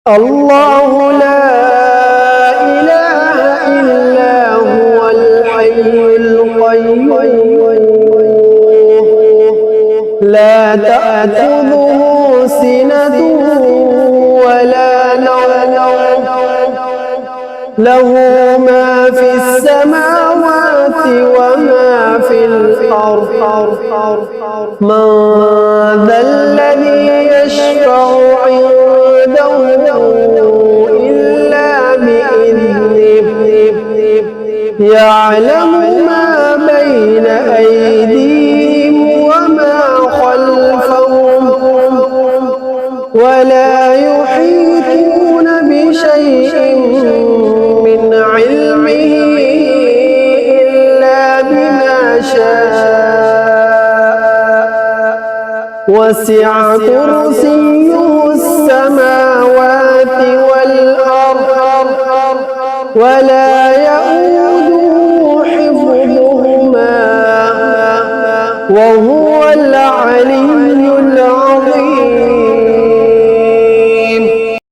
الله لا إله إلا هو الحي القيوم لا تأخذه سنة ولا نوم له ما في السماوات وما في الأرض من ذا الذي يشفع عنده إلا بإذنه يعلم ما بين أيديهم وما خلفهم ولا يحيطون بشيء من علمه إلا بما شاء وسع كرسيه السماوات والأرض ولا يؤوده حفظهما وهو العلي